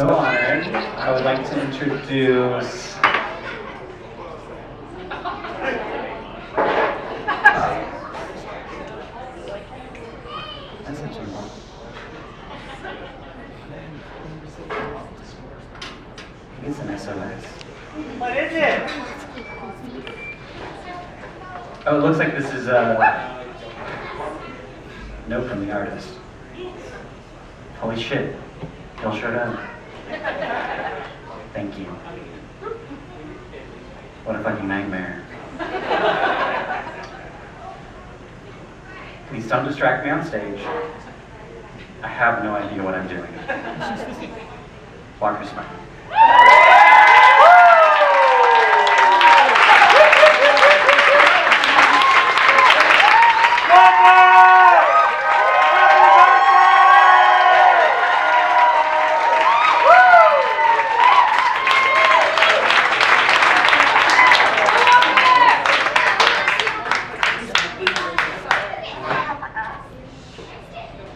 so honored. I would like to introduce it's an SOS. What is it? Oh, it looks like this is a note from the artist. Holy shit, he'll showed up. Thank you. What a fucking nightmare. Please don't distract me on stage. I have no idea what I'm doing. Walk your smile.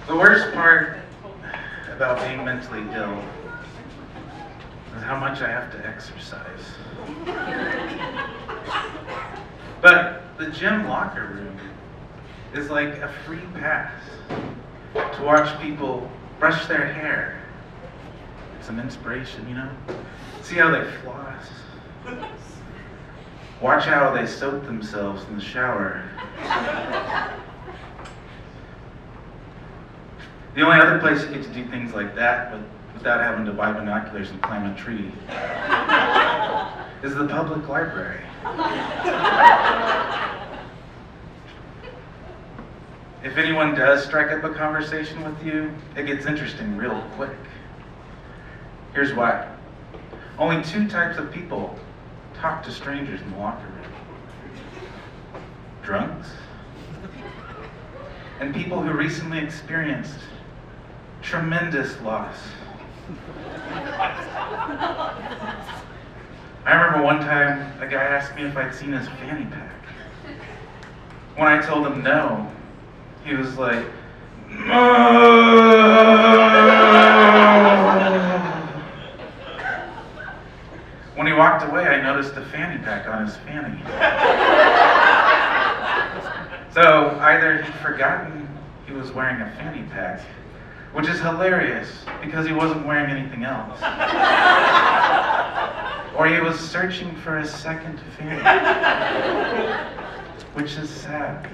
The worst part about being mentally ill is how much I have to exercise. But the gym locker room is like a free pass to watch people brush their hair. It's an inspiration, you know? See how they floss. Watch how they soak themselves in the shower. The only other place you get to do things like that, but without having to buy binoculars and climb a tree, is the public library. If anyone does strike up a conversation with you, it gets interesting real quick. Here's why. Only two types of people talk to strangers in the locker room. Drunks and people who recently experienced tremendous loss. I remember one time a guy asked me if I'd seen his fanny pack. When I told him no, he was like, When he walked away, I noticed a fanny pack on his fanny. So either he'd forgotten he was wearing a fanny pack, which is hilarious because he wasn't wearing anything else, or he was searching for a second fanny, which is sad.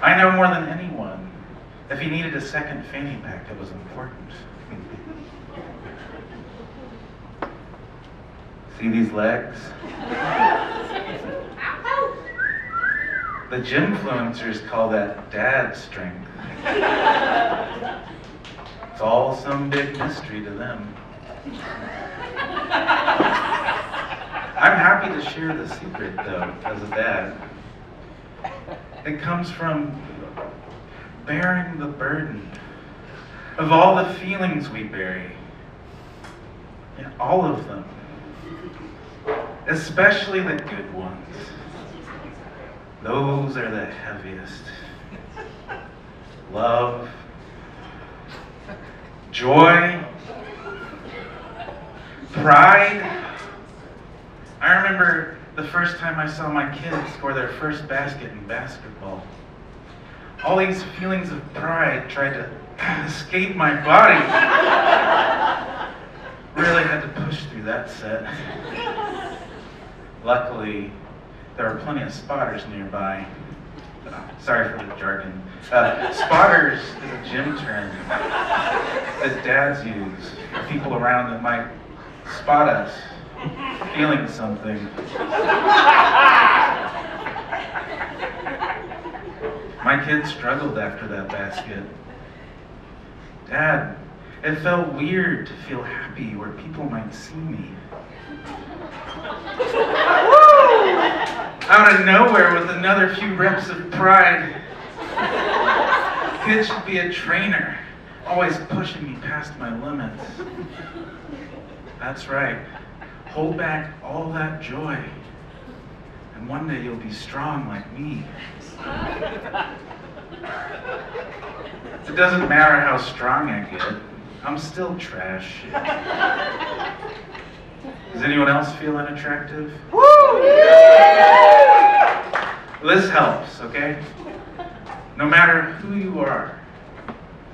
I know more than anyone, if he needed a second fanny pack, it was important. See these legs? The gymfluencers call that dad strength. It's all some big mystery to them. I'm happy to share the secret, though, as a dad. It comes from bearing the burden of all the feelings we bury. Yeah, all of them. Especially the good ones. Those are the heaviest. Love, joy, pride. I remember the first time I saw my kids score their first basket in basketball. All these feelings of pride tried to escape my body. Really had to push through that set. Luckily, there were plenty of spotters nearby. Sorry for the jargon. Spotters is a gym term that dads use for people around that might spot us feeling something. My kids struggled after that basket. Dad, it felt weird to feel happy where people might see me. Out of nowhere with another few reps of pride. Kids should be a trainer, always pushing me past my limits. That's right. Hold back all that joy, and one day you'll be strong like me. It doesn't matter how strong I get. I'm still trash. Does anyone else feel unattractive? Woo! This helps, okay? No matter who you are,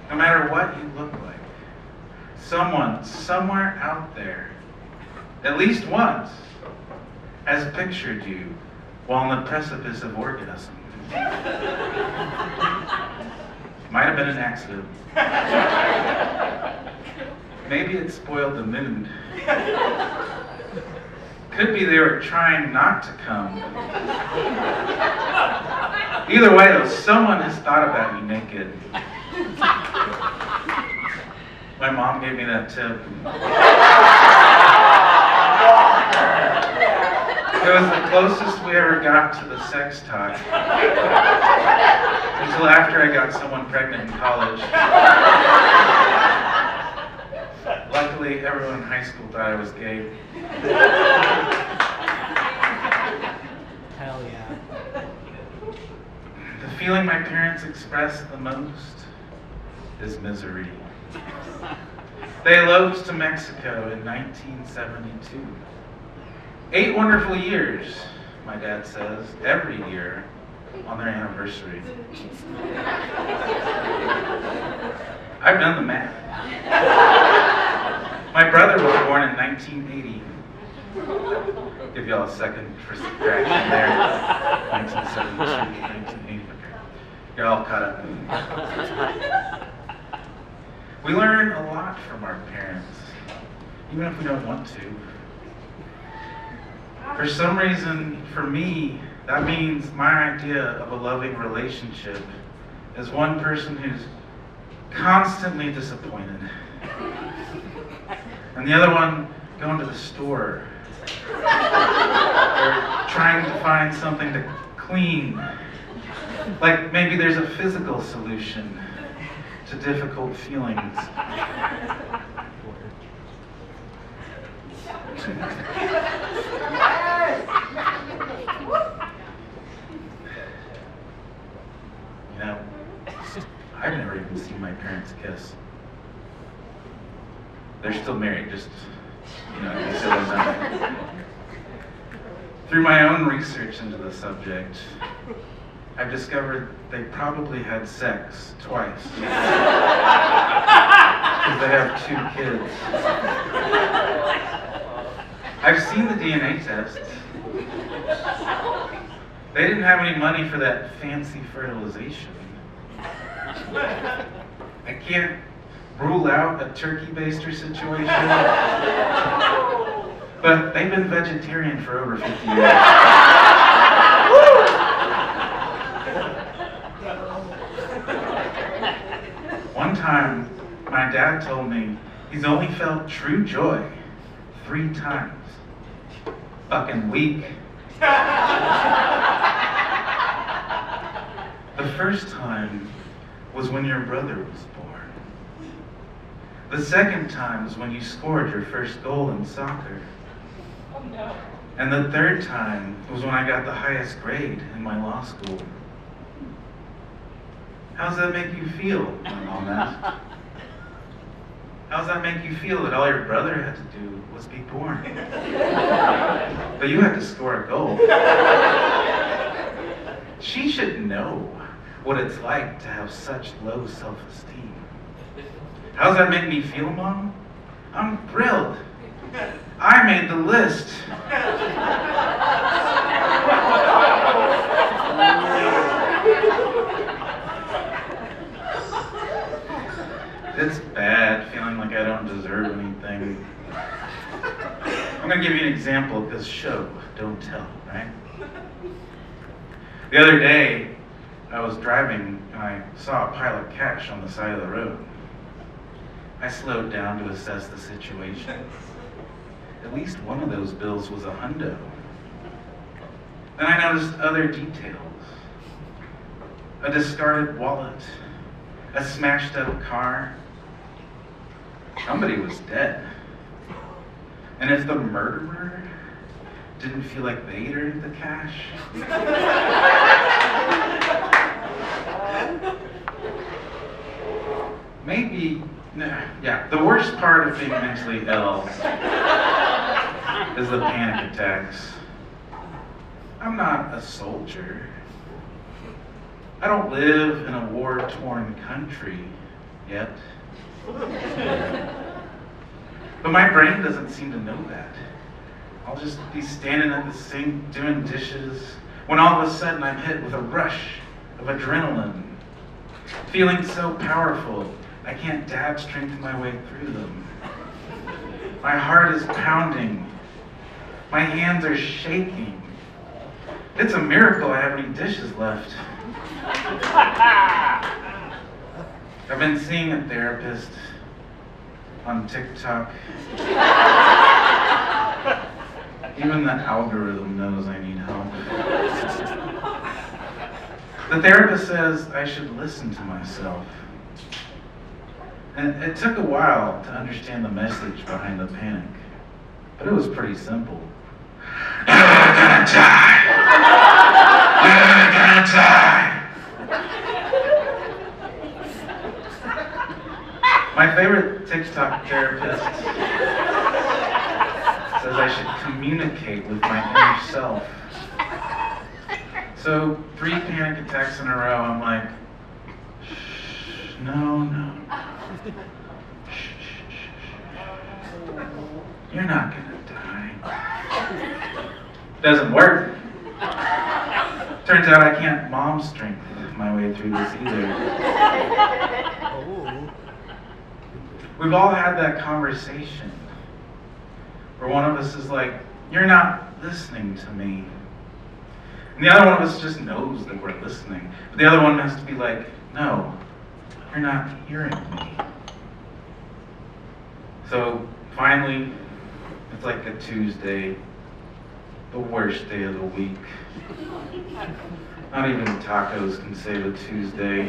no matter what you look like, someone somewhere out there, at least once, has pictured you while on the precipice of orgasm. Might have been an accident. Maybe it spoiled the mood. Could be they were trying not to come. Either way, though, someone has thought about you naked. My mom gave me that tip. It was the closest we ever got to the sex talk. Until after I got someone pregnant in college. Luckily, everyone in high school thought I was gay. Hell yeah. The feeling my parents expressed the most is misery. They eloped to Mexico in 1972. 8 wonderful years, my dad says, every year on their anniversary. I've done the math. My brother was born in 1980. Give y'all a second for subtraction there. 1972, 1980. You're all caught up. We learn a lot from our parents, even if we don't want to. For some reason, for me, that means my idea of a loving relationship is one person who's constantly disappointed, and the other one going to the store, or trying to find something to clean. Like maybe there's a physical solution to difficult feelings. You know, I've never even seen my parents kiss. They're still married, just, you know, they still don't. Through my own research into the subject, I've discovered they probably had sex twice. Because they have 2 kids. I've seen the DNA tests. They didn't have any money for that fancy fertilization. I can't rule out a turkey baster situation, but they've been vegetarian for over 50 years. One time, my dad told me he's only felt true joy 3 times. Fucking weak. The first time was when your brother was born. The second time was when you scored your first goal in soccer. Oh no. And the third time was when I got the highest grade in my law school. How's that make you feel, my mom asked? How's that make you feel that all your brother had to do was be born? But you had to score a goal. She should know what it's like to have such low self-esteem. How's that make me feel, Mom? I'm thrilled. I made the list. It's bad feeling like I don't deserve anything. I'm gonna give you an example because show, don't tell, right? The other day, I was driving and I saw a pile of cash on the side of the road. I slowed down to assess the situation. At least one of those bills was a hundo. Then I noticed other details. A discarded wallet, a smashed up car. Somebody was dead. And if the murderer didn't feel like they'd earned the cash, maybe Yeah, the worst part of being mentally ill is the panic attacks. I'm not a soldier. I don't live in a war-torn country yet. But my brain doesn't seem to know that. I'll just be standing at the sink doing dishes when all of a sudden I'm hit with a rush of adrenaline, feeling so powerful I can't dab strength my way through them. My heart is pounding. My hands are shaking. It's a miracle I have any dishes left. I've been seeing a therapist on TikTok. Even the algorithm knows I need help. The therapist says I should listen to myself. And it took a while to understand the message behind the panic, but it was pretty simple. You're gonna die! You're gonna die! My favorite TikTok therapist says I should communicate with my inner self. So 3 panic attacks in a row, I'm like, shh, no. Shh, shh, shh, shh. You're not gonna die. Doesn't work. Turns out I can't mom strength my way through this either. We've all had that conversation where one of us is like, you're not listening to me. And the other one of us just knows that we're listening. But the other one has to be like, no, you're not hearing me. So finally, it's like a Tuesday, the worst day of the week. Not even tacos can save a Tuesday.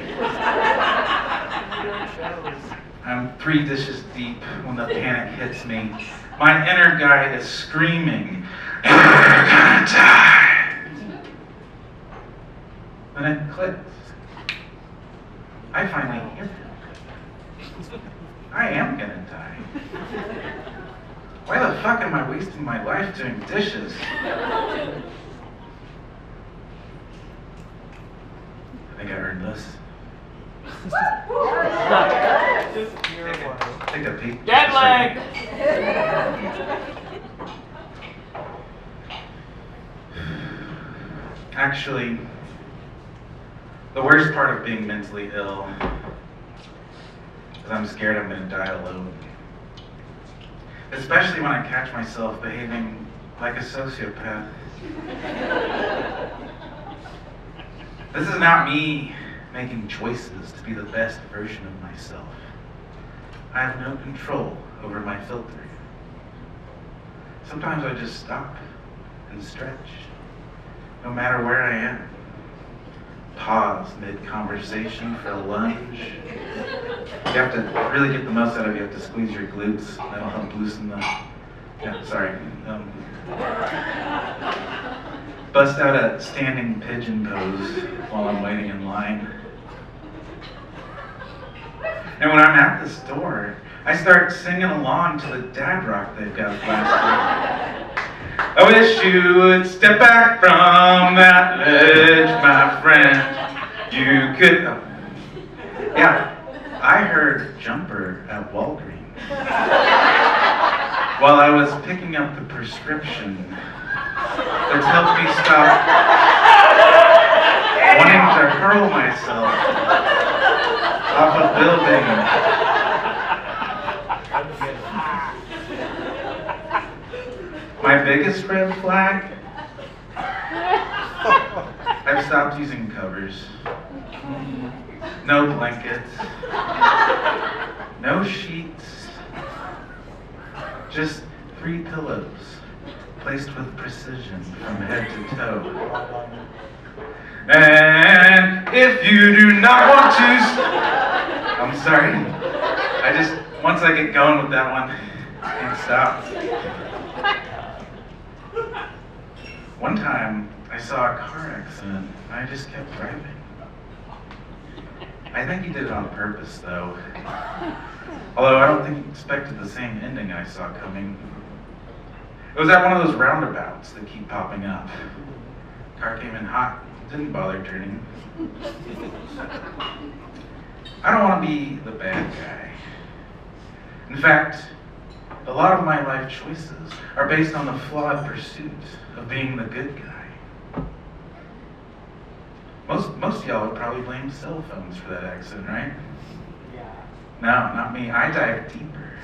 I'm 3 dishes deep when the panic hits me. My inner guy is screaming, you're gonna die. Then it clicks. I finally hear it. I am gonna die. Why the fuck am I wasting my life doing dishes? I think I earned this. Take a peek. Dead leg! Actually, the worst part of being mentally ill is I'm scared I'm going to die alone. Especially when I catch myself behaving like a sociopath. This is not me making choices to be the best version of myself. I have no control over my filtering. Sometimes I just stop and stretch, no matter where I am. Pause mid-conversation for a lunge. You have to really get the most out of it. You have to squeeze your glutes. That'll help loosen the... Yeah, sorry. Bust out a standing pigeon pose while I'm waiting in line. And when I'm at the store, I start singing along to the dad rock they've got blasted. I wish you would step back from that ledge, my friend. You could... Oh. Yeah, I heard Jumper at Walgreens while I was picking up the prescription that's helped me stop wanting to hurl myself off a building. My biggest red flag? I've stopped using covers. No blankets. No sheets. Just 3 pillows placed with precision from head to toe. And if you do not want to... I'm sorry. Once I get going with that one, I can't stop. One time, I saw a car accident, and I just kept driving. I think he did it on purpose, though. Although I don't think he expected the same ending I saw coming. It was at one of those roundabouts that keep popping up. Car came in hot, didn't bother turning. I don't want to be the bad guy. In fact, a lot of my life choices are based on the flawed pursuit of being the good guy. Most of y'all would probably blame cell phones for that accident, right? Yeah. No, not me. I dive deeper.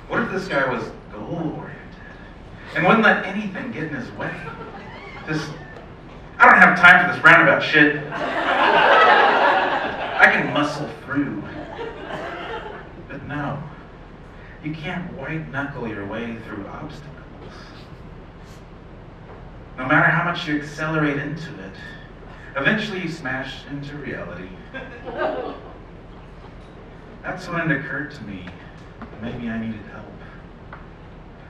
What if this guy was goal-oriented and wouldn't let anything get in his way? I don't have time for this roundabout shit. I can muscle through. But no, you can't white-knuckle your way through obstacles. No matter how much you accelerate into it, eventually you smash into reality. That's when it occurred to me that maybe I needed help.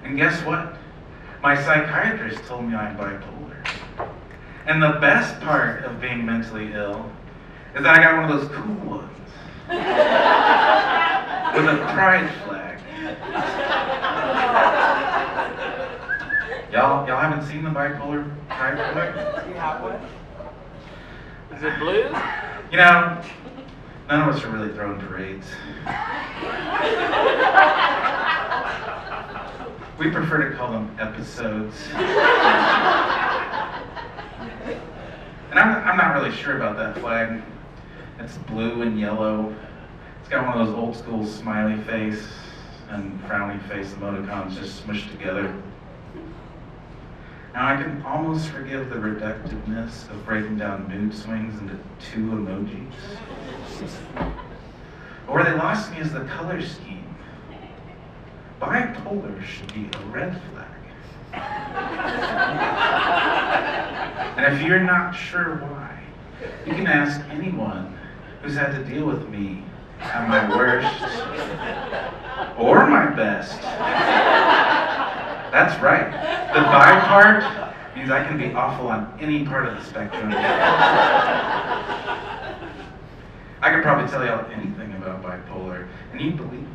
And guess what? My psychiatrist told me I'm bipolar. And the best part of being mentally ill is that I got one of those cool ones with a pride flag. Y'all haven't seen the bipolar pride flag? Do you have one? Is it blue? You know, none of us are really throwing parades. We prefer to call them episodes. And I'm not really sure about that flag. It's blue and yellow. It's got one of those old school smiley face and frowny face emoticons just smushed together. Now I can almost forgive the reductiveness of breaking down mood swings into 2 emojis. But where they lost me is the color scheme. Bipolar should be a red flag. And if you're not sure why, you can ask anyone who's had to deal with me at my worst or my best. That's right. The bi part means I can be awful on any part of the spectrum. I could probably tell y'all anything about bipolar, and you'd believe me.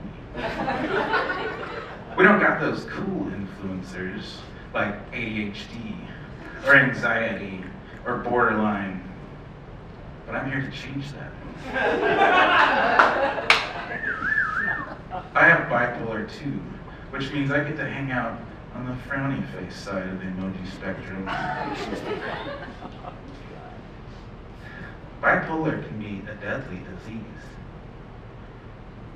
We don't got those cool influencers like ADHD or anxiety or borderline, but I'm here to change that. I have bipolar too, which means I get to hang out on the frowny face side of the emoji spectrum. Bipolar can be a deadly disease.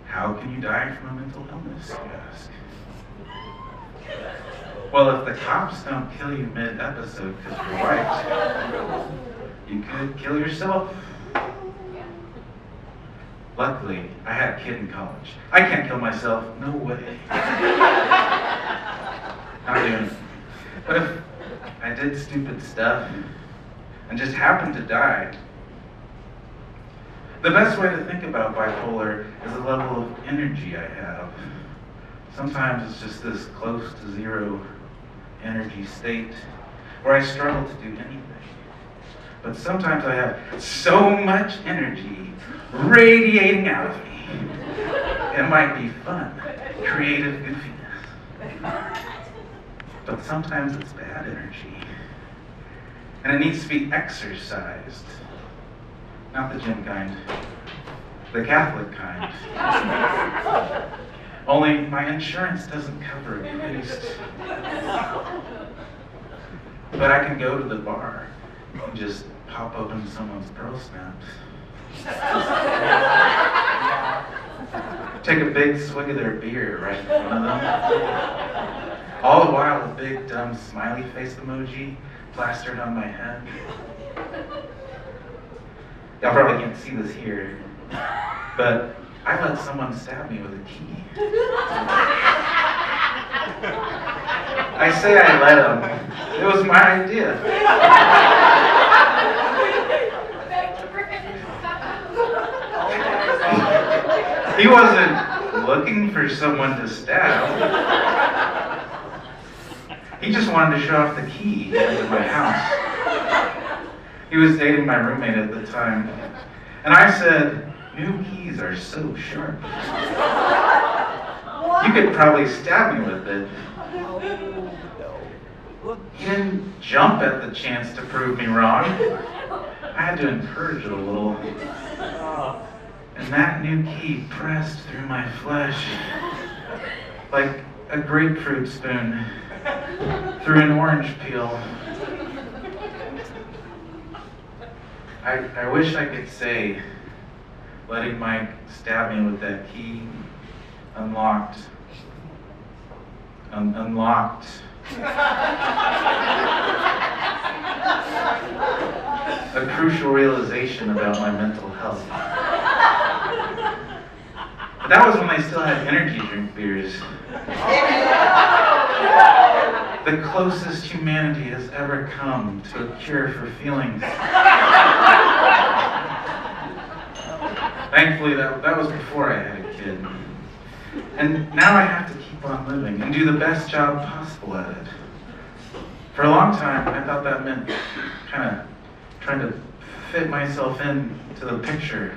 How can you die from a mental illness, you ask? Well, if the cops don't kill you mid-episode because you're white, you could kill yourself. Luckily, I had a kid in college. I can't kill myself, no way. Not doing it. But if I did stupid stuff and just happened to die, the best way to think about bipolar is the level of energy I have. Sometimes it's just this close to zero energy state where I struggle to do anything. But sometimes I have so much energy radiating out of me. It might be fun, creative goofiness. But sometimes it's bad energy. And it needs to be exercised. Not the gym kind, the Catholic kind. Only my insurance doesn't cover a priest. But I can go to the bar and just pop open someone's Pearl Snaps. Take a big swig of their beer right in front of them. All the while, a big dumb smiley face emoji plastered on my head. Y'all probably can't see this here, but I let someone stab me with a key. I say I let him. It was my idea. He wasn't looking for someone to stab. He just wanted to show off the key into my house. He was dating my roommate at the time. And I said, new keys are so sharp. You could probably stab me with it. He didn't jump at the chance to prove me wrong. I had to encourage it a little. And that new key pressed through my flesh like a grapefruit spoon through an orange peel. I wish I could say letting Mike stab me with that key unlocked a crucial realization about my mental health. But that was when I still had energy drink beers. The closest humanity has ever come to a cure for feelings. Thankfully, that was before I had a kid. And now I have to keep on living and do the best job possible at it. For a long time, I thought that meant kind of trying to fit myself into the picture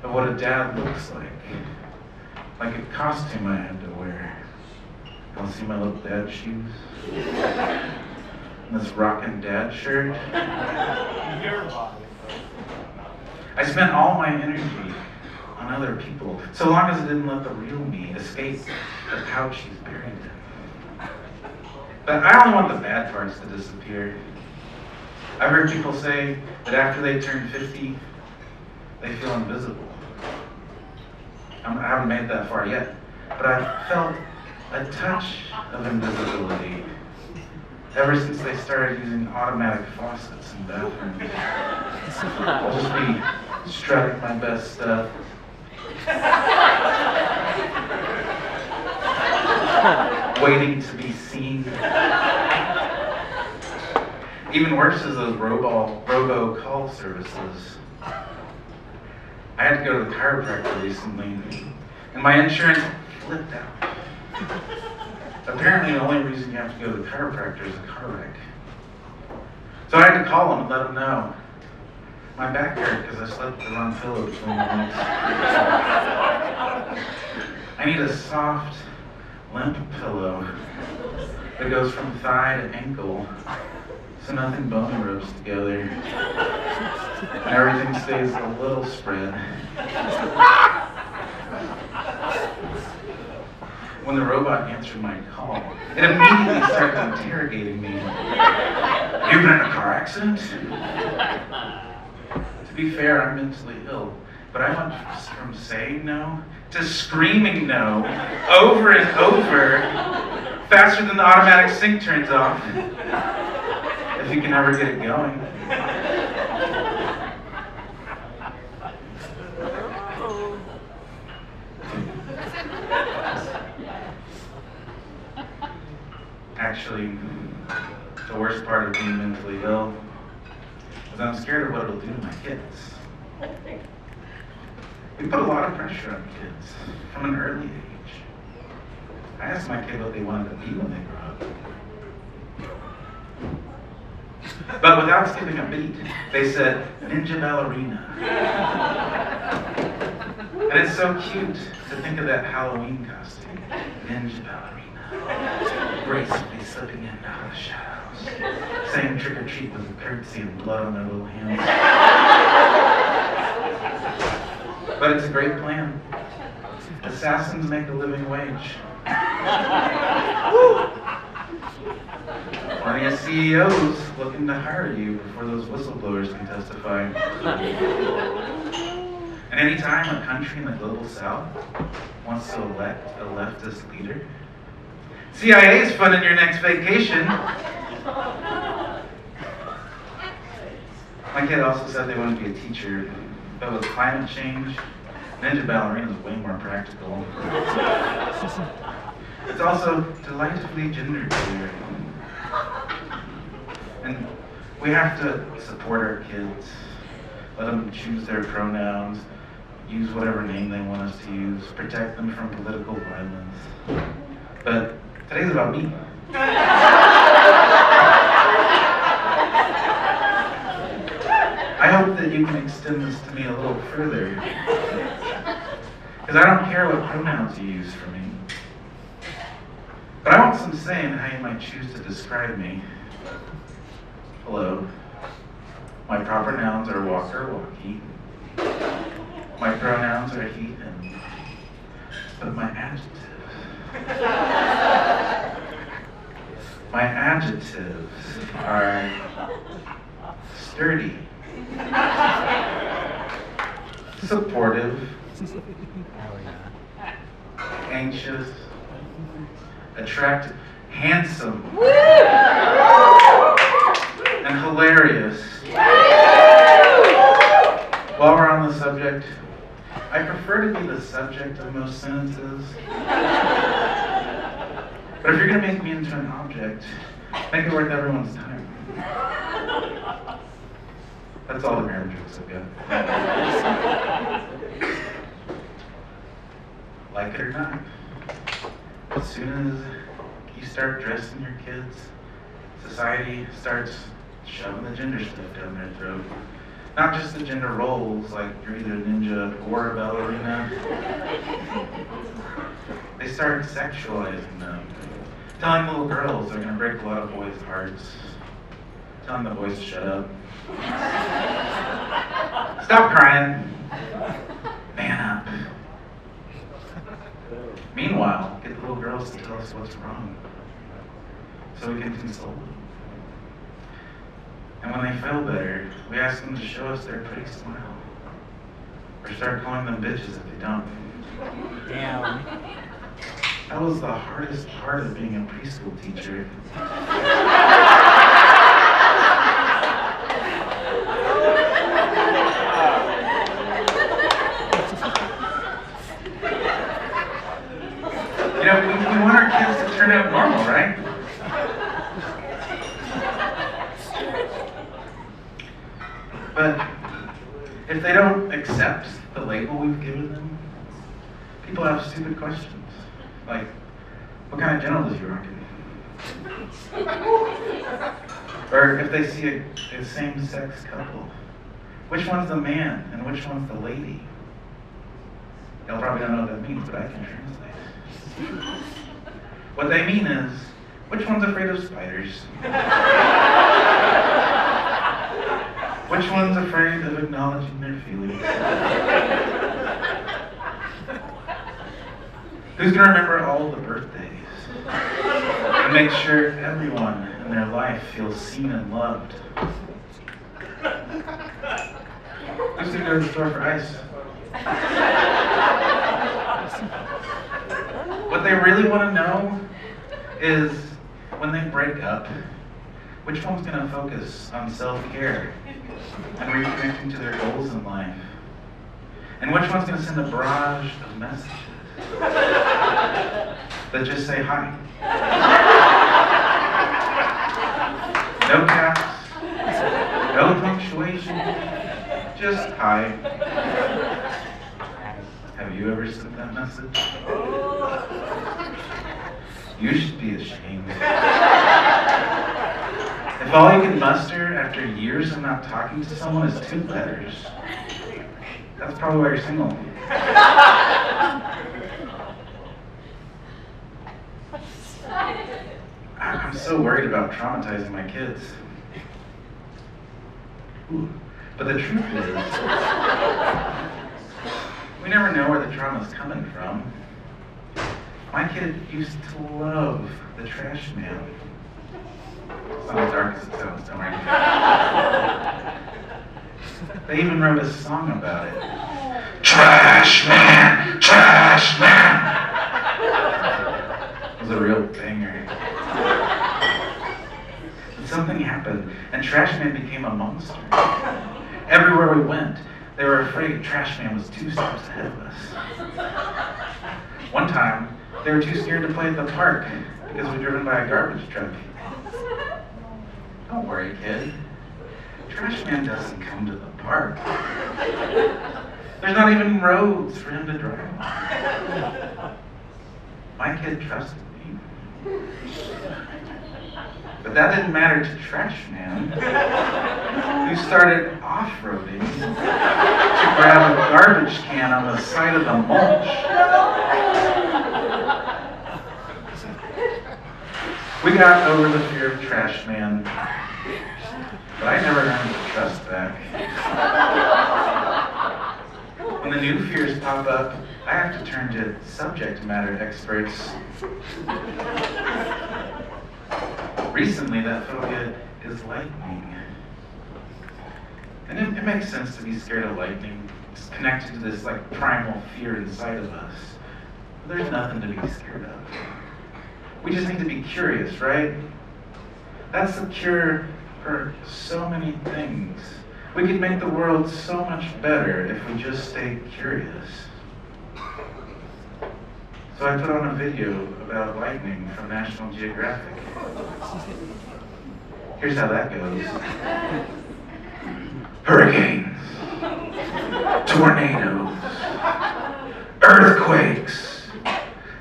of what a dad looks like a costume I had to wear. Y'all see my little dad shoes? And this rockin' dad shirt? I spent all my energy on other people, so long as it didn't let the real me escape the pouch he's buried in. But I only want the bad parts to disappear. I've heard people say that after they turn 50, they feel invisible. I haven't made that far yet, but I've felt a touch of invisibility ever since they started using automatic faucets in bathrooms. I'll just be strutting my best stuff. Waiting to be seen. Even worse is those robo call services. I had to go to the chiropractor recently, and my insurance flipped out. Apparently the only reason you have to go to the chiropractor is a car wreck. So I had to call him and let him know. My back hurt because I slept with the wrong pillow between my legs. I need a soft, limp pillow that goes from thigh to ankle so nothing bony rubs together and everything stays a little spread. When the robot answered my call, it immediately started interrogating me. Have you been in a car accident? To be fair, I'm mentally ill, but I went from saying no to screaming no over and over, faster than the automatic sync turns off, if you can ever get it going. Actually, the worst part of being mentally ill is I'm scared of what it'll do to my kids. We put a lot of pressure on kids from an early age. I asked my kid what they wanted to be when they grow up. But without skipping a beat, they said, ninja ballerina. And it's so cute to think of that Halloween costume, ninja ballerina. Gracefully slipping in out of the shadows, saying trick or treat with a curtsy and blood on their little hands. But it's a great plan. Assassins make a living wage. Plenty of CEOs looking to hire you before those whistleblowers can testify. And anytime a country in the global south wants to elect a leftist leader, CIA is funding your next vacation. My kid also said they wanted to be a teacher, but with climate change, ninja ballerina is way more practical. It's also delightfully genderqueer. And we have to support our kids, let them choose their pronouns, use whatever name they want us to use, protect them from political violence. But today's about me. I hope that you can extend this to me a little further. Because I don't care what pronouns you use for me. But I want some say in how you might choose to describe me. Hello. My proper nouns are walker, walkie. My pronouns are he, him. But my adjectives are sturdy, supportive, anxious, attractive, handsome, and hilarious. While we're on the subject, I prefer to be the subject of most sentences. But if you're going to make me into an object, make it worth everyone's time. That's all the marriage jokes I've got. Like it or not, as soon as you start dressing your kids, society starts shoving the gender stuff down their throat. Not just the gender roles, like you're either a ninja or a ballerina. They start sexualizing them. Telling little girls they're going to break a lot of boys' hearts. Telling the boys to shut up. Stop crying. Man up. Meanwhile, get the little girls to tell us what's wrong, so we can console them. And when they feel better, we ask them to show us their pretty smile. Or start calling them bitches if they don't. Damn. That was the hardest part of being a preschool teacher. You know, we want our kids to turn out normal, right? But if they don't accept the label we've given them, people have stupid questions. Like, what kind of genitals are you rocking? Or if they see a same-sex couple, which one's the man and which one's the lady? Y'all probably don't know what that means, but I can translate. What they mean is, which one's afraid of spiders? Which one's afraid of acknowledging their feelings? Who's going to remember all the birthdays and make sure everyone in their life feels seen and loved? Who's going to go to the store for ice? What they really want to know is, when they break up, which one's going to focus on self-care and reconnecting to their goals in life? And which one's going to send a barrage of messages that just say hi? No caps, no punctuation, just hi. Have you ever sent that message? You should be ashamed. If all you can muster after years of not talking to someone is 2 letters, that's probably why you're single. I'm so worried about traumatizing my kids. Ooh. But the truth is, we never know where the trauma's coming from. My kid used to love the trash man. It's not as dark as it sounds, don't worry. They even wrote a song about it. Trash man, trash man. It was a real banger. But something happened, and Trash Man became a monster. Everywhere we went, they were afraid Trash Man was 2 steps ahead of us. One time, they were too scared to play at the park because we were driven by a garbage truck. Don't worry, kid. Trash Man doesn't come to the park. There's not even roads for him to drive on. My kid trusted me. But that didn't matter to Trash Man, who started off-roading to grab a garbage can on the side of the mulch. We got over the fear of Trash Man, but I never learned to trust back. When the new fears pop up, I have to turn to subject matter experts. Recently, that phobia is lightning. And it makes sense to be scared of lightning. It's connected to this like primal fear inside of us. But there's nothing to be scared of. We just need to be curious, right? That's the cure for so many things. We could make the world so much better if we just stay curious. So I put on a video about lightning from National Geographic. Here's how that goes. Hurricanes, tornadoes, earthquakes,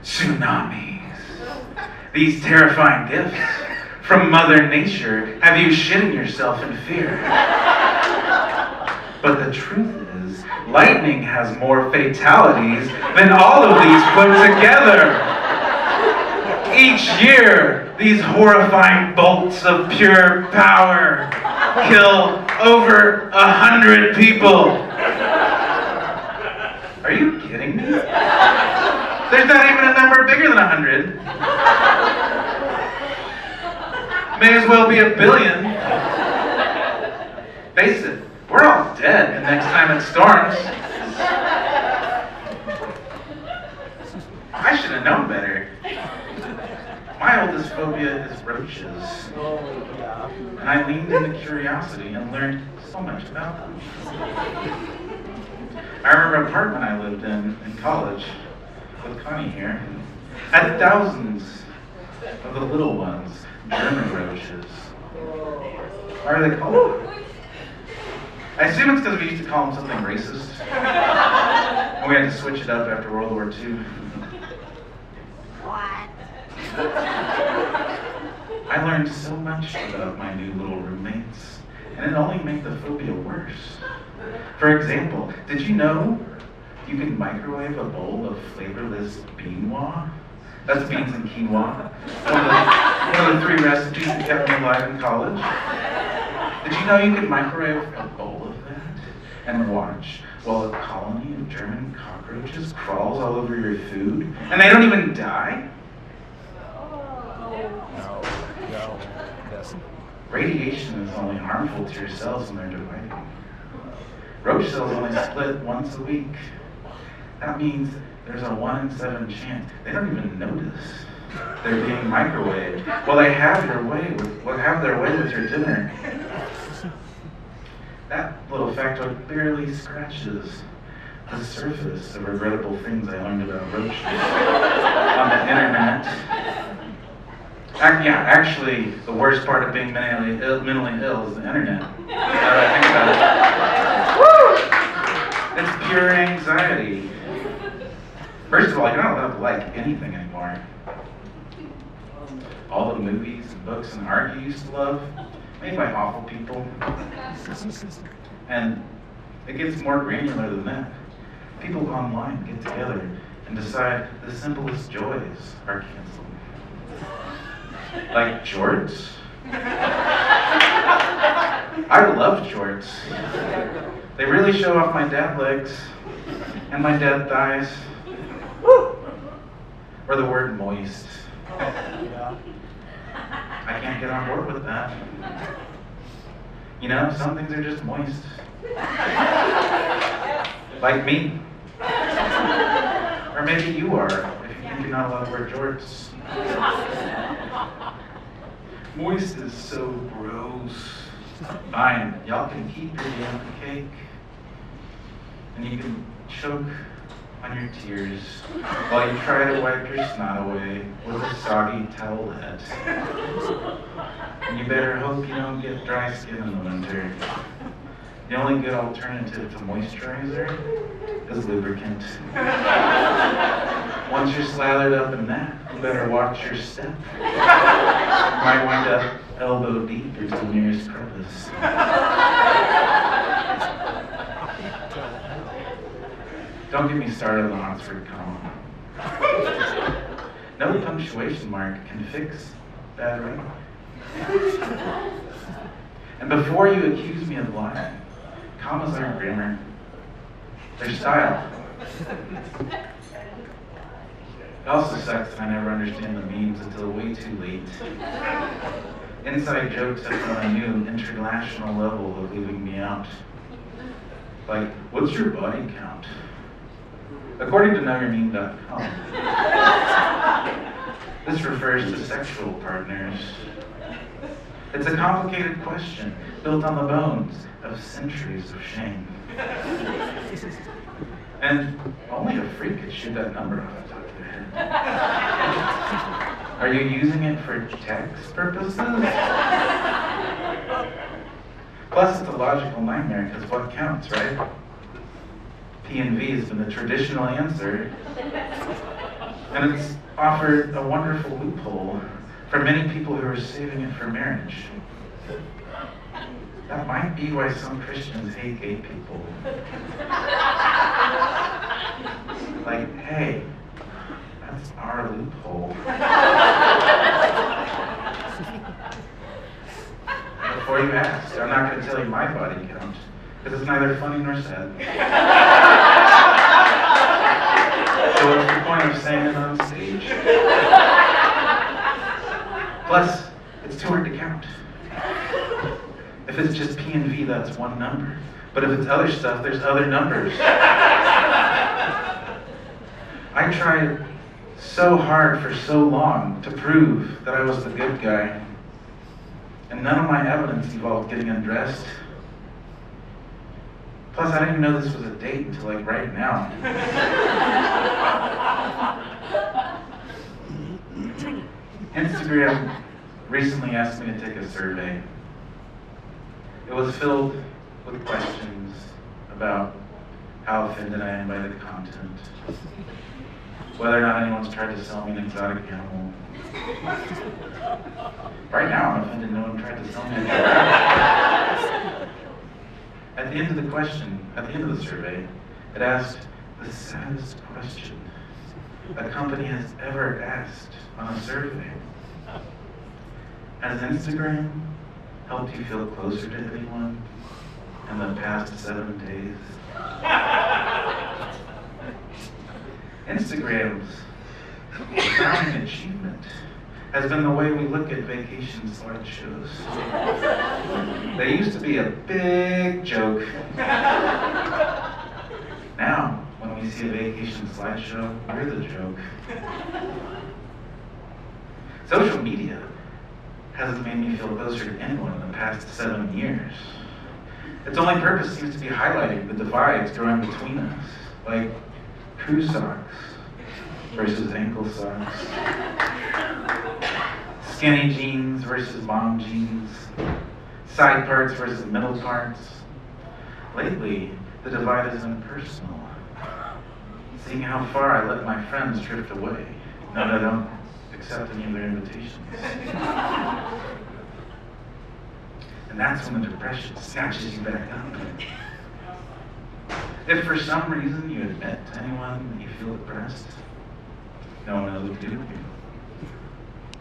tsunamis. These terrifying gifts from Mother Nature have you shitting yourself in fear. But the truth is, lightning has more fatalities than all of these put together. Each year, these horrifying bolts of pure power kill over 100 people. Are you kidding me? There's not even a number bigger than 100. May as well be 1 billion. Face it, we're all dead the next time it storms. I should have known better. My oldest phobia is roaches. And I leaned into curiosity and learned so much about them. I remember an apartment I lived in college with Connie here had thousands of the little ones, German roaches. Why are they called? I assume it's because we used to call them something racist. And we had to switch it up after World War II. What? I learned so much about my new little roommates, and it only made the phobia worse. For example, did you know you can microwave a bowl of flavorless quinoa? That's beans and quinoa. One of the 3 recipes that kept me alive in college. Did you know you could microwave a bowl of that and watch while a colony of German cockroaches crawls all over your food, and they don't even die? No. Yes. Radiation is only harmful to your cells when they're dividing. Roach cells only split once a week. That means there's a 1 in 7 chance they don't even notice they're being microwaved while they have their way with your dinner. That little factoid barely scratches the surface of regrettable things I learned about roaches on the internet. Actually, the worst part of being mentally ill is the internet. Now that I think about it. Woo! It's pure anxiety. First of all, you're not allowed to like anything anymore. All the movies and books and art you used to love, made by awful people. And it gets more granular than that. People online get together and decide the simplest joys are canceled. Like jorts. I love jorts. They really show off my dad legs and my dad thighs. Or the word moist. I can't get on board with that. You know, some things are just moist. Like me. Or maybe you are, if you think you're not allowed to wear jorts. Moist is so gross. Fine, y'all can keep your damn cake. And you can choke on your tears while you try to wipe your snot away with a soggy towelette. And you better hope you don't get dry skin in the winter. The only good alternative to moisturizer is lubricant. Once you're slathered up in that, You better watch your step. You might wind up elbow deep into the nearest crevice. Don't get me started on Oxford comma. No punctuation mark can fix bad writing. And before you accuse me of lying, commas aren't grammar. They're style. It also sucks that I never understand the memes until way too late. Inside jokes at a new international level of leaving me out. Like, what's your body count? According to knowyourmeme.com, this refers to sexual partners. It's a complicated question built on the bones of centuries of shame. And only a freak could shoot that number off the top of their head. Are you using it for text purposes? Plus, it's a logical nightmare because what counts, right? P and V has been the traditional answer, and it's offered a wonderful loophole for many people who are saving it for marriage. That might be why some Christians hate gay people. Like, hey, that's our loophole. Before you ask, I'm not going to tell you my body count, because it's neither funny nor sad. So what's the point of saying it on stage? Plus, it's too hard to count. If it's just P and V, that's one number. But if it's other stuff, there's other numbers. I tried so hard for so long to prove that I was the good guy, and none of my evidence involved getting undressed. Plus, I didn't even know this was a date until like right now. Instagram recently asked me to take a survey. It was filled with questions about how offended I am by the content, whether or not anyone's tried to sell me an exotic animal. Right now, I'm offended no one tried to sell me a giraffe. At the end of the question, at the end of the survey, it asked the saddest question a company has ever asked on a survey. Has Instagram helped you feel closer to anyone in the past 7 days? Instagram's crowning achievement has been the way we look at vacation slideshows. They used to be a big joke. Now, when we see a vacation slideshow, we're the joke. Social media hasn't made me feel closer to anyone in the past 7 years. Its only purpose seems to be highlighting the divides growing between us, like crew socks versus ankle socks, skinny jeans versus mom jeans, side parts versus middle parts. Lately, the divide has been personal, seeing how far I let my friends drift away, now that I don't accept any of their invitations. And that's when the depression snatches you back up. If for some reason you admit to anyone that you feel depressed, no one knows what to do with you.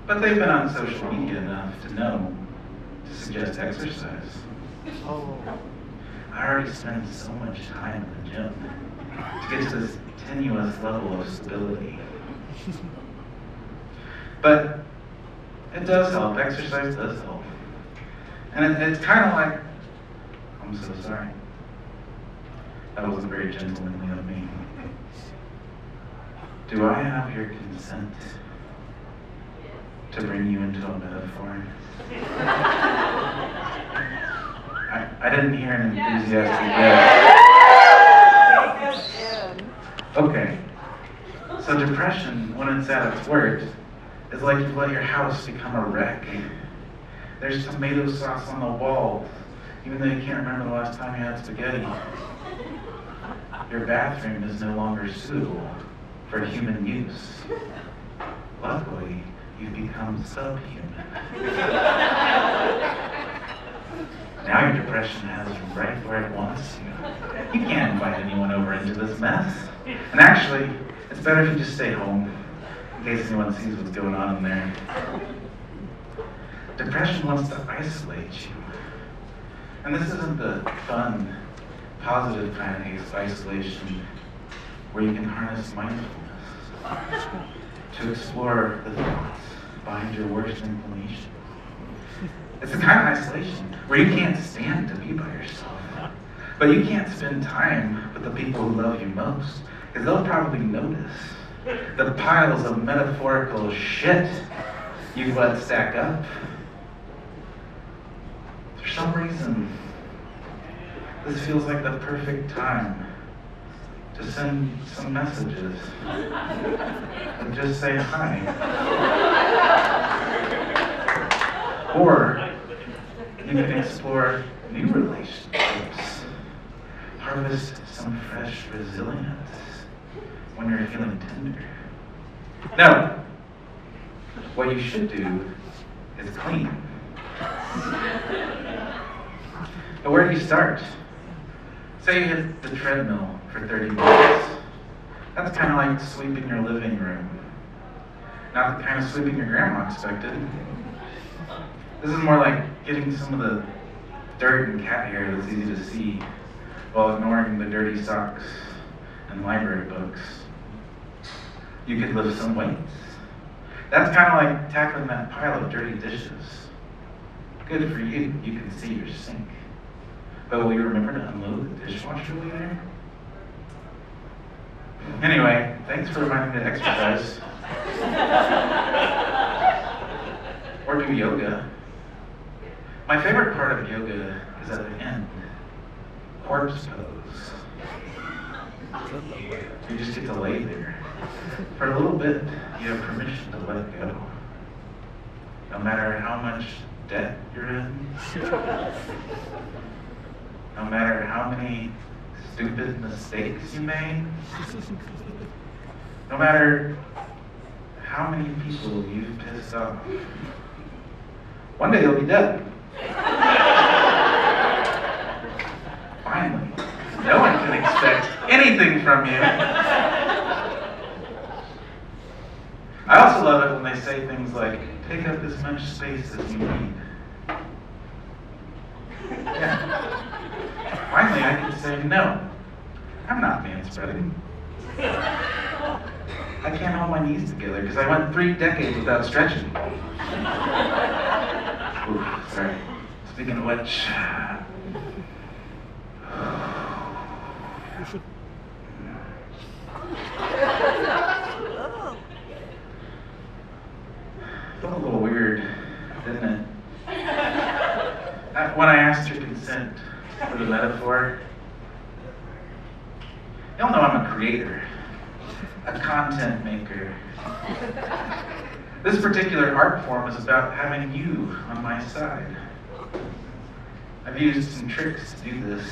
But they've been on social media enough to know to suggest exercise. I already spend so much time in the gym to get to this tenuous level of stability. But it does help. Exercise does help. And it's kind of like, I'm so sorry. That wasn't very gentlemanly of me. Do I have your consent to bring you into a metaphor? I didn't hear an enthusiastic yes. Okay. So depression, when it's at its worst, is like you let your house become a wreck. There's tomato sauce on the walls, even though you can't remember the last time you had spaghetti. Your bathroom is no longer suitable for human use. luckily, you've become subhuman. Now your depression has you right where it wants you. You can't invite anyone over into this mess. And actually, it's better if you just stay home, in case anyone sees what's going on in there. Depression wants to isolate you. And this isn't the fun, positive kind of isolation where you can harness mindfulness to explore the thoughts behind your worst inclinations. It's the kind of isolation where you can't stand to be by yourself, but you can't spend time with the people who love you most, because they'll probably notice the piles of metaphorical shit you've let stack up. For some reason, this feels like the perfect time to send some messages and just say hi. Or you can explore new relationships, harvest some fresh resilience when you're feeling tender. No, what you should do is clean. But where do you start? Say you hit the treadmill for 30 minutes. That's kind of like sweeping your living room. Not the kind of sweeping your grandma expected. This is more like getting some of the dirt and cat hair that's easy to see while ignoring the dirty socks and library books. You could lift some weights. That's kind of like tackling that pile of dirty dishes. Good for you, you can see your sink. But will you remember to unload the dishwasher later? Anyway, thanks for reminding me to exercise. Or do yoga. My favorite part of yoga is at the end. Corpse pose. You just get to lay there. For a little bit, you have permission to let go. No matter how much debt you're in. No matter how many stupid mistakes you made. No matter how many people you've pissed off. One day you'll be dead. Finally, no one can expect anything from you. I also love it when they say things like, take up as much space as you need. Yeah. Finally, I can say, no, I'm not manspreading. I can't hold my knees together because I went 3 decades without stretching. Ooh, sorry. Speaking of which, felt a little weird, didn't it? When I asked your consent for the metaphor, y'all know I'm a creator, a content maker. This particular art form is about having you on my side. I've used some tricks to do this.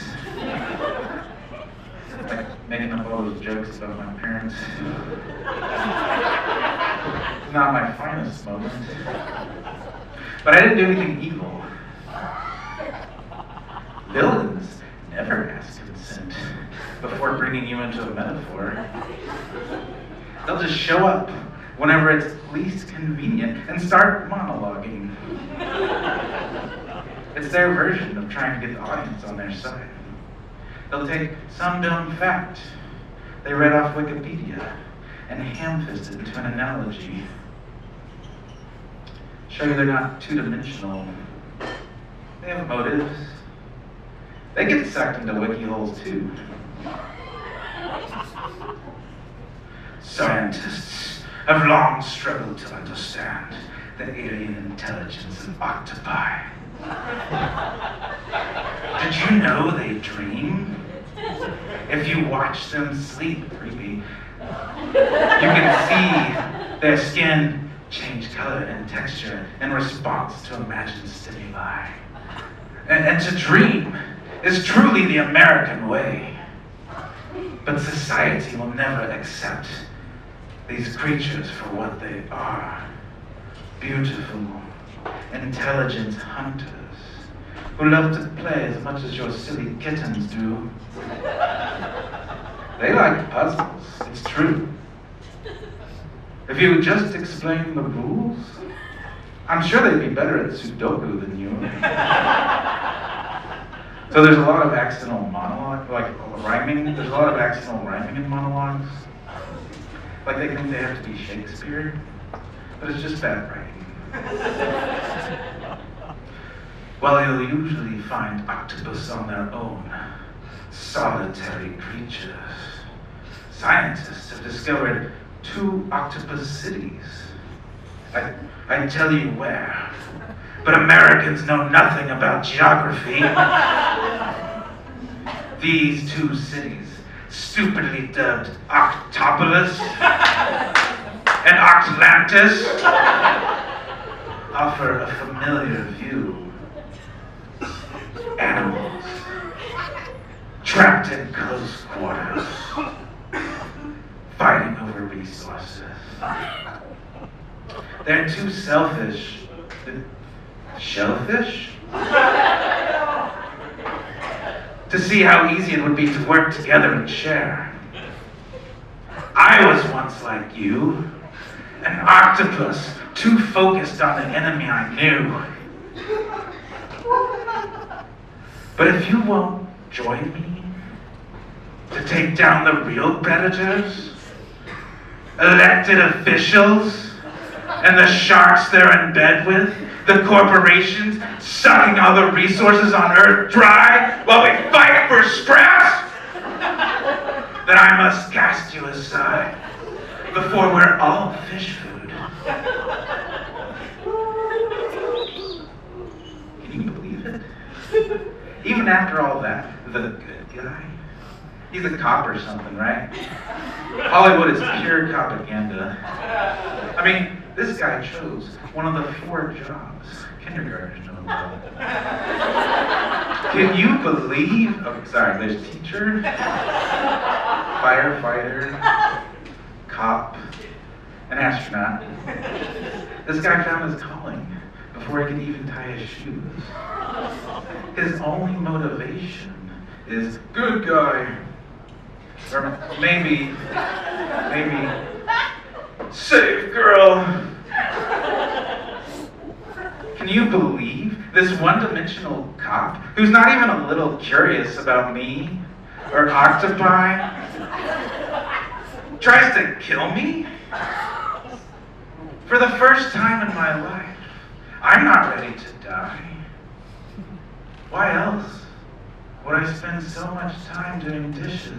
Like making up all those jokes about my parents. It's not my finest moment. But I didn't do anything evil. Villains never ask consent before bringing you into a metaphor. They'll just show up whenever it's least convenient and start monologuing. It's their version of trying to get the audience on their side. They'll take some dumb fact they read off Wikipedia and ham-fist it into an analogy. Show you they're not two-dimensional. They have motives. They get sucked into wiki holes too. Scientists have long struggled to understand the alien intelligence of octopi. Did you know they dream? If you watch them sleep, creepy, you can see their skin change color and texture in response to imagined stimuli. And to dream is truly the American way. But society will never accept these creatures for what they are. Beautiful, intelligent hunters who love to play as much as your silly kittens do. They like puzzles, it's true. If you would just explain the rules, I'm sure they'd be better at Sudoku than you. So there's a lot of accidental monologue, like rhyming. There's a lot of accidental rhyming in monologues. Like they think they have to be Shakespeare, but it's just bad writing. Well, you'll usually find octopus on their own, solitary creatures. Scientists have discovered 2 octopus cities. I tell you where, but Americans know nothing about geography. These 2 cities, stupidly dubbed Octopolis and Octlantis, offer a familiar view. Animals, trapped in close quarters, fighting over resources. They're too selfish. Shellfish? To see how easy it would be to work together and share. I was once like you, an octopus, too focused on the enemy I knew. But if you won't join me to take down the real predators, elected officials, and the sharks they're in bed with, the corporations sucking all the resources on Earth dry while we fight for scraps, then I must cast you aside before we're all fish food. Can you believe it? Even after all that, the good guy, he's a cop or something, right? Hollywood is pure propaganda. I mean, this guy chose one of the 4 jobs kindergartners know about. Can you believe? Oh, sorry, there's teacher, firefighter, cop, an astronaut. This guy found his calling before he could even tie his shoes. His only motivation is good guy. Or maybe, save girl. Can you believe this one-dimensional cop who's not even a little curious about me or octopi tries to kill me? For the first time in my life, I'm not ready to die. Why else would I spend so much time doing dishes?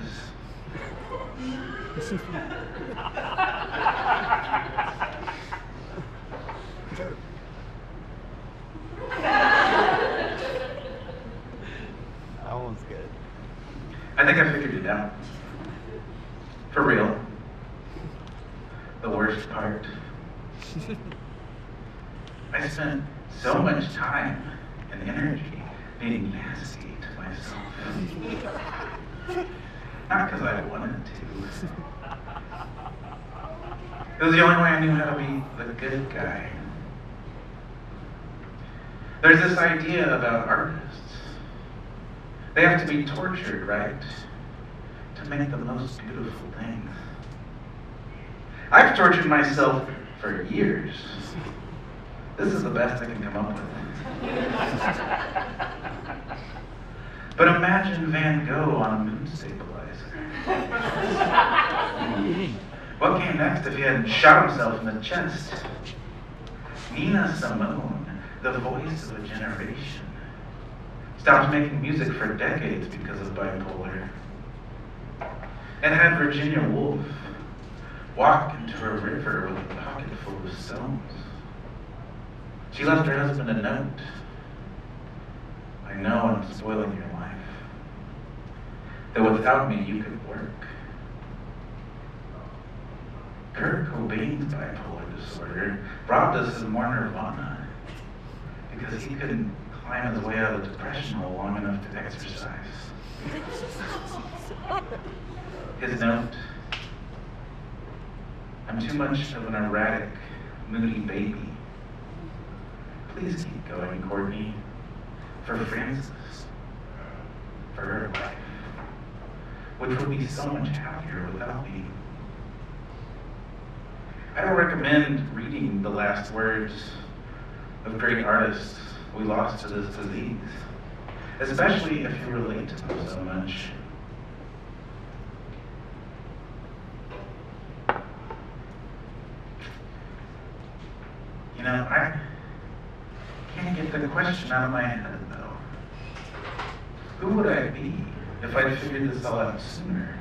That one's good. I think I figured it out. For real. The worst part. I spent so much time and energy being nasty to myself. Not because I wanted to. It was the only way I knew how to be the good guy. There's this idea about artists. They have to be tortured, right? To make the most beautiful things. I've tortured myself for years. This is the best I can come up with. But imagine Van Gogh on a moon stabilizer. What came next if he hadn't shot himself in the chest? Nina Simone, the voice of a generation, stopped making music for decades because of bipolar. And had Virginia Woolf walk into a river with a pocket full of stones. She left her husband a note. I know I'm spoiling your life. That without me you could work. Kurt Cobain's bipolar disorder robbed us of more nirvana because he couldn't climb his way out of depression long enough to exercise. His note: I'm too much of an erratic, moody baby. Please keep going, Courtney. For Frances. For her life. Which would be so much happier without me. I don't recommend reading the last words of great artists we lost to this disease, especially if you relate to them so much. You know, I can't get the question out of my head, though. Who would I be if I'd figured this all out sooner?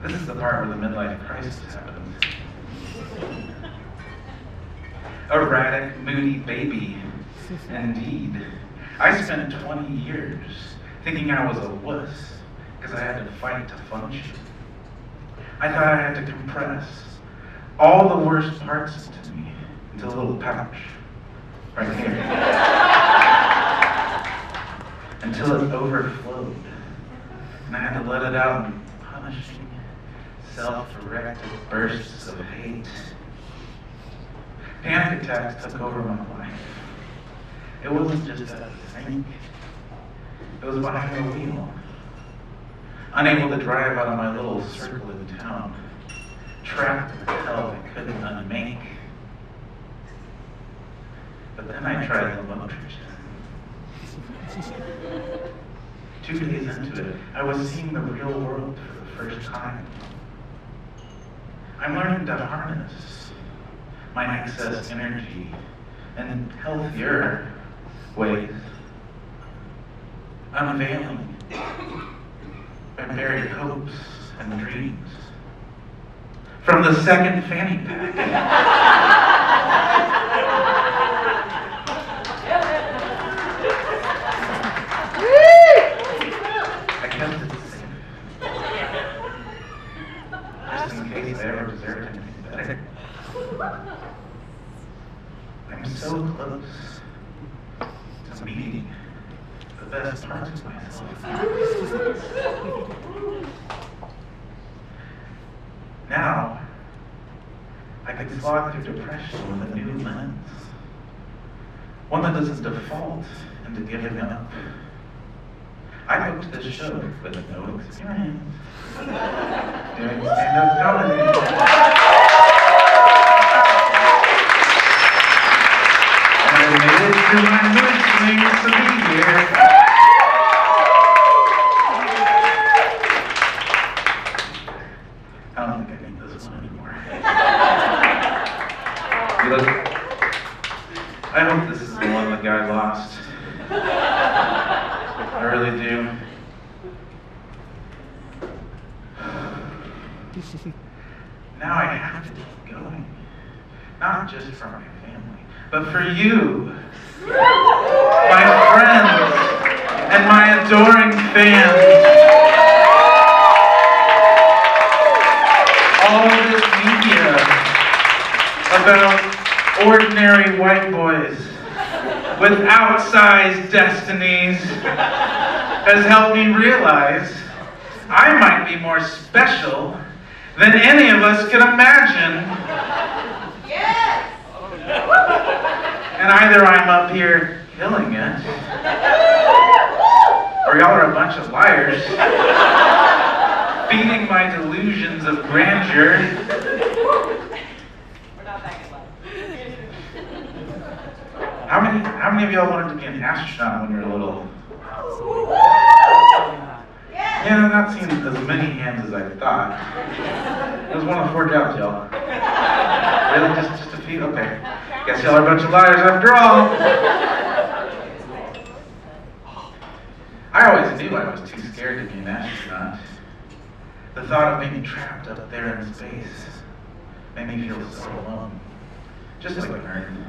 This is the part where the midlife crisis happens. Erratic, moody baby, indeed. I spent 20 years thinking I was a wuss because I had to fight to function. I thought I had to compress all the worst parts to me into a little pouch right here until it overflowed, and I had to let it out in punishing, self-directed bursts of hate. Panic attacks took over my life. It wasn't just at the sink. It was behind the wheel. Unable to drive out of my little circle in town. Trapped in a hell I couldn't unmake. But then I tried the Motrin. 2 days into it, I was seeing the real world for the first time. I'm learning to harness my excess energy in healthier ways. Unveiling my buried hopes and dreams from the second fanny pack. I kept it safe, just in case I ever deserved anything better. I'm so close to meeting the best parts of myself. Now, I can slog through depression with a new lens. One that doesn't default into giving up. I booked this show with no experience. Doing stand-up comedy. I made it through my mood swings to be here. I don't think I need this one anymore. You look, I hope this is the one the guy lost. I really do. Now I have to keep going. Not just for my family, but for you, my friends, and my adoring fans. All of this media about ordinary white boys with outsized destinies has helped me realize I might be more special than any of us could imagine. Yes! And either I'm up here killing it, or y'all are a bunch of liars, feeding my delusions of grandeur. We're not that good. How many of y'all wanted to be an astronaut when you were little? Yeah, I'm not seeing as many hands as I thought. It was one of 4 jobs, y'all. Really? Just a few? Okay. Guess y'all are a bunch of liars after all. I always knew I was too scared to be an astronaut. The thought of being trapped up there in space made me feel so alone. Just like a nerd.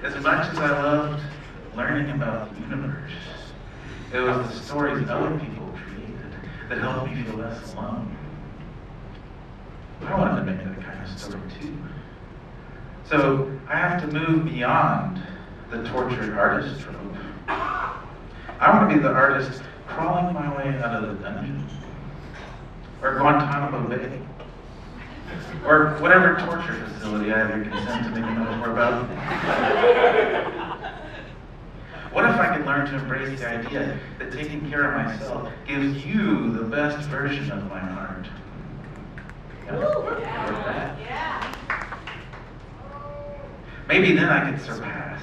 As much as I loved learning about the universe, it was the stories other people created that helped me feel less alone. I wanted to make that kind of story too. So I have to move beyond the tortured artist trope. I want to be the artist crawling my way out of the dungeon. or Guantanamo Bay, or whatever torture facility I have your consent to maybe know more about. What if I could learn to embrace the idea that taking care of myself gives you the best version of my heart? Yeah, or that. Maybe then I could surpass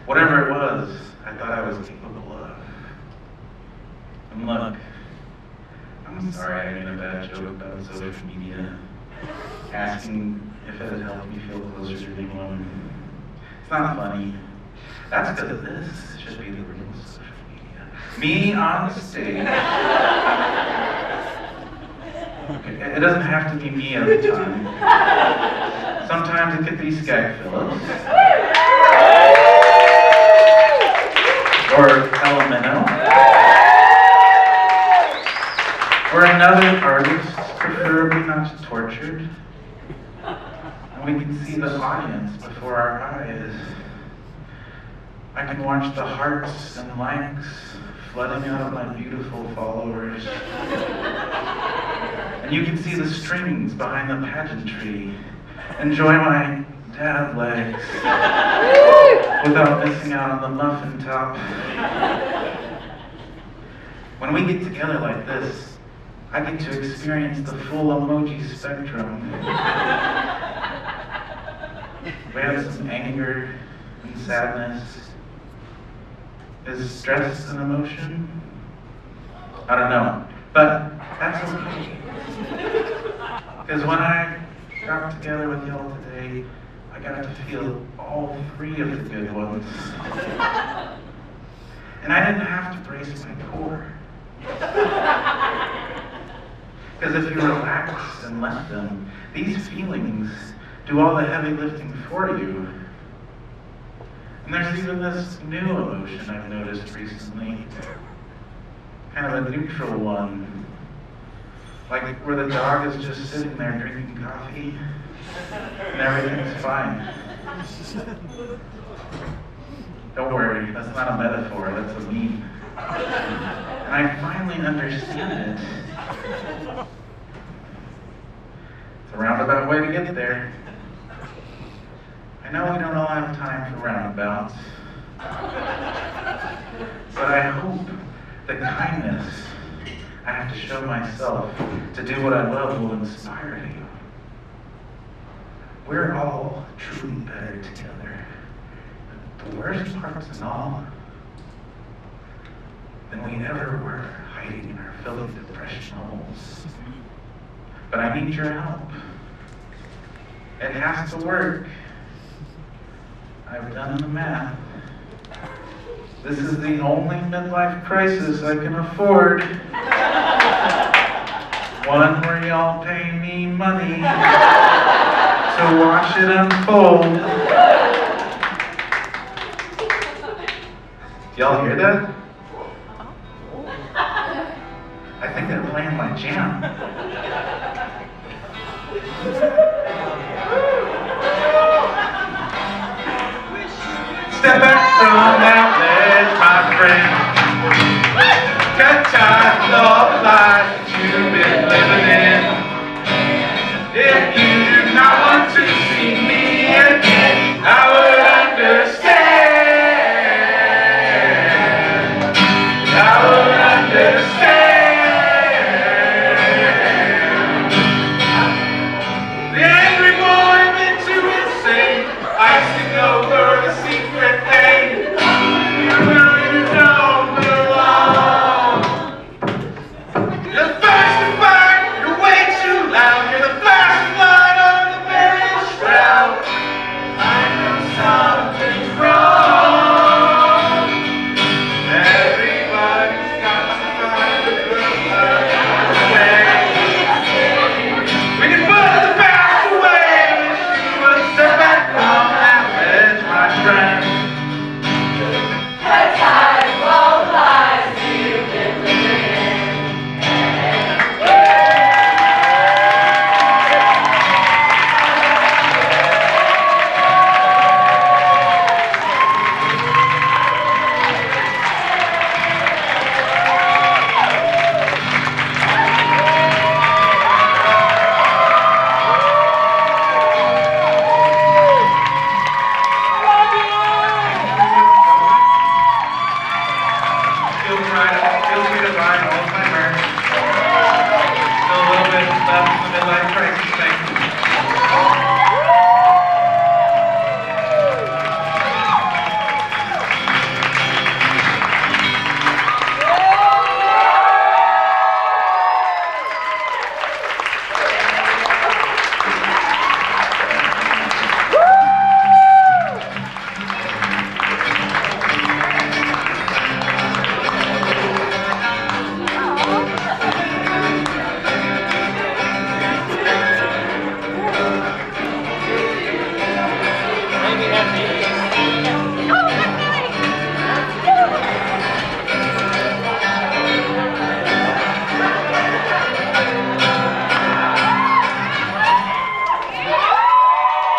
whatever it was I thought I was capable of. And look, I'm sorry I made a bad joke about social media, asking if it had helped me feel closer to being alone. It's not funny. That's because this should be the real social media. Me on the stage. It doesn't have to be me every time. Sometimes it could be Sky Phillips. Or Elemento. Or another artist, preferably not tortured. And we can see the audience before our eyes. I can watch the hearts and likes flooding out of my beautiful followers. And you can see the strings behind the pageantry. Enjoy my dad legs without missing out on the muffin top. When we get together like this, I get to experience the full emoji spectrum. We have some anger and sadness. Is stress an emotion? I don't know, but that's okay. Because when I got together with y'all today, I got to feel all three of the good ones. And I didn't have to brace my core. Because if you relax and let them, these feelings do all the heavy lifting for you. And there's even this new emotion I've noticed recently. Kind of a neutral one. Like where the dog is just sitting there drinking coffee and everything's fine. Don't worry, that's not a metaphor, that's a meme. And I finally understand it. It's a roundabout way to get there. I know we don't all have time for roundabouts, but I hope the kindness I have to show myself to do what I love will inspire you. We're all truly better together. The worst parts and all than we ever were hiding in our filthy depression holes. But I need your help. It has to work. I've done the math. This is the only midlife crisis I can afford. One where y'all pay me money to watch it unfold. Y'all hear that? I think they're playing my jam. Step back from that ledge, my friend.